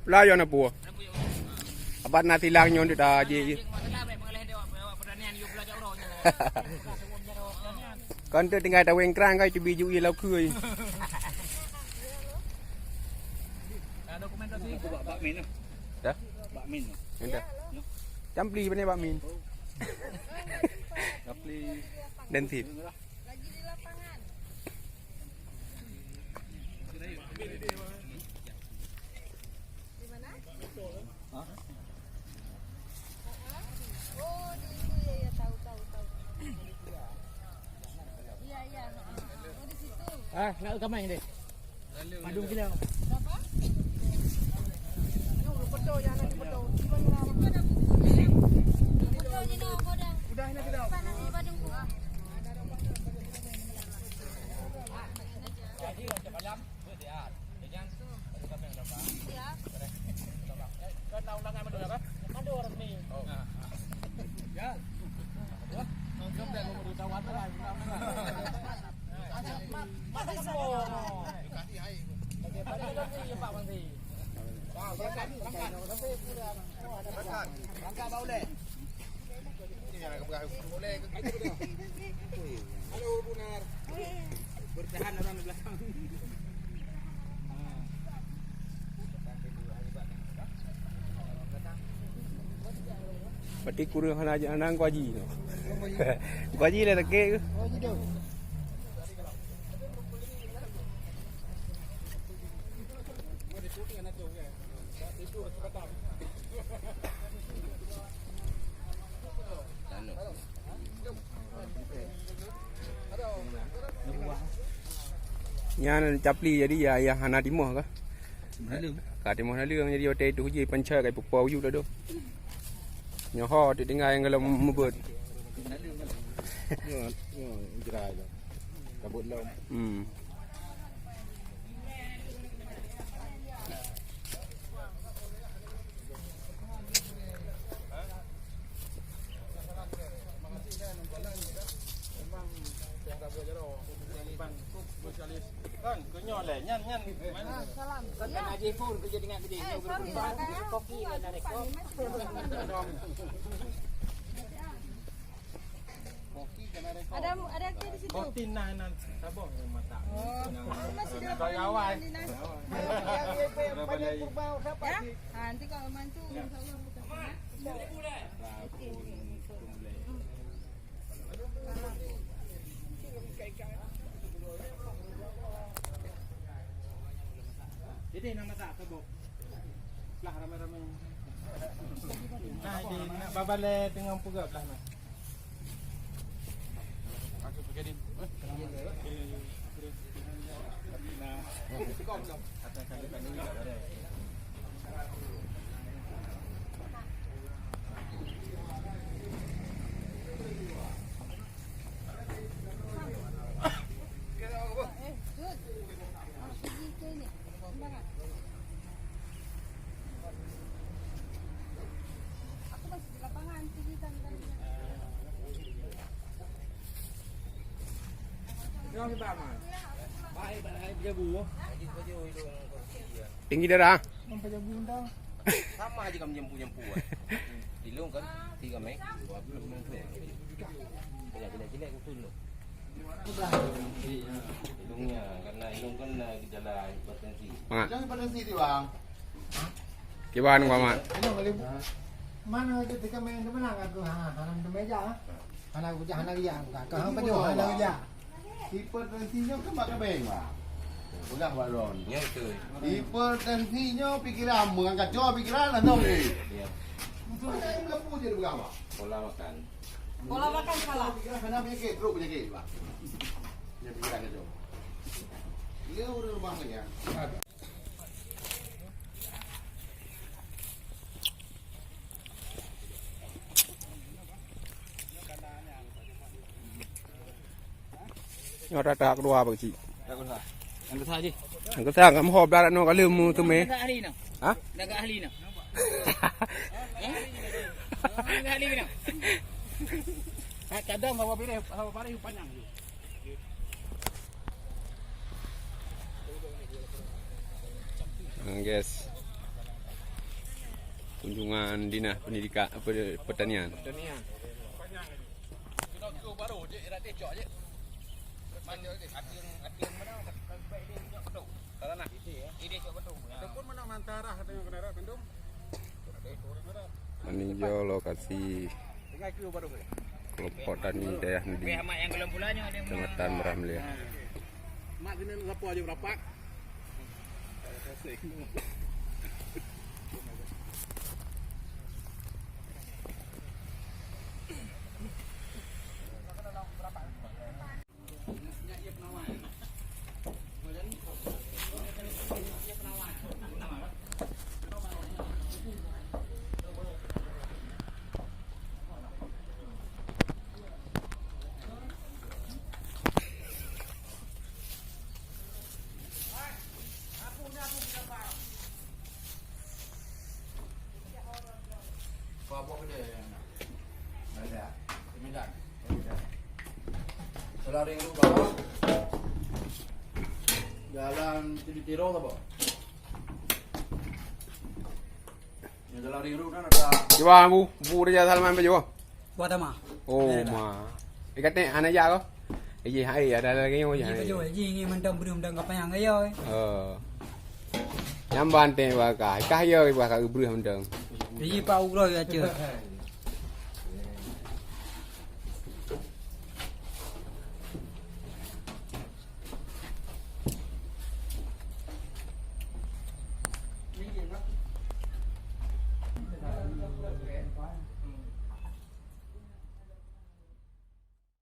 Pelayan apa? Abad nanti lang nyon dah je. Kan tu tinggal dah wengkrang kai cubi ju lau kui. Dokumentasi bak min tu. Dah? Bak min tu. Dah. Campli bani Pak Min. Campli Dan tip. Lagi di lapangan. Di mana? Hah? Oh, di itu ya tahu. Iya. Oh, di situ. Nak ke mana deh? Madung kita. Berapa? Betul jangan betul. Betul ni nak apa dah? Udah ini kita. Panas di Badung ku. Halo Bunar. Bertahan orang di belakang. Berarti kurang aja anang ku haji tu. Ku haji lah tak ke? Nyan capli jadi ya hana timah ke? Ka timah nalung jadi hotel tu je panca kai pupau yu dah tu. Nyoho di tinggal yang kalau membut. Jerai. Kabut lom. Kan, kenyo le, nyan. Salam. Kan aja phone kerja dengan kerja. Kopi dan rekod. Kopi dan rekod. Ada ke di situ? Kopi nan sabong masak. Masih di Kawan. Ya. Nanti kalau mantu insyaallah buka sana. Jadi nama tak sabuk. Lah ramai-ramai. Nah, di nak babale dengan puga belah nah. Aku pergi di. Nah, kau belum. Atas kali ini ada. Aku masih di lapangan tigitan kan. Kau ni bapa. Baik, baik jabu. Tinggi darah. Nampak jabu dah. Sama aja kamu nyempu Dilung kan 3 mek 20 mek tu. Jelek-jelek betul tu. Hidungnya karena hidung kan gejala hipertensi. Mak. Jangan hipertensi tu bang. Kiban ku amat. Mana ketika main ke mana aku hanam di meja hana uja hana dia ka hang pa jo hana uja Hipertensinya kan makan beng bang. Udah baron. Ya itu. Hipertensinya pikiran mengangkat jauh pikiran lah dong ni. Ya. Betul saya melepuh je berapa? Pola makan. Pola makan salah. Pikiran kena penyakit, teruk penyakit bang. Dia pikiran itu. Dia udah lubang lagi ya. Nyora tak dua bang cik. Tak usah. Angkat saja. Angkat sang kamu hop dah no kalau mu tu me. Nak ahli nak. Ha? Nak ahli nak. Nak ahli nak. Kadang bawa pilih, bawa pilih panjang. Guys. kunjungan Dinas Pendidikan Pertanian. Meninjau lokasi kelompok tani daerah di Kecamatan Meramlia. Mak kena berapa aja berapa? Selaring lu bawa jalan Tiro apa? Ya jalan Ring kan ada. Coba bu dia Salman pe coba. Buat apa? Oh ma. Ikatnya anak ya ko. Iya hai ada lagi yang Ji macam. jo ji ngi mentam brum dang apa yang ayo. Nyamban te wa ka yo wa ka bru ham dang. Ji pa ulo ya chưa.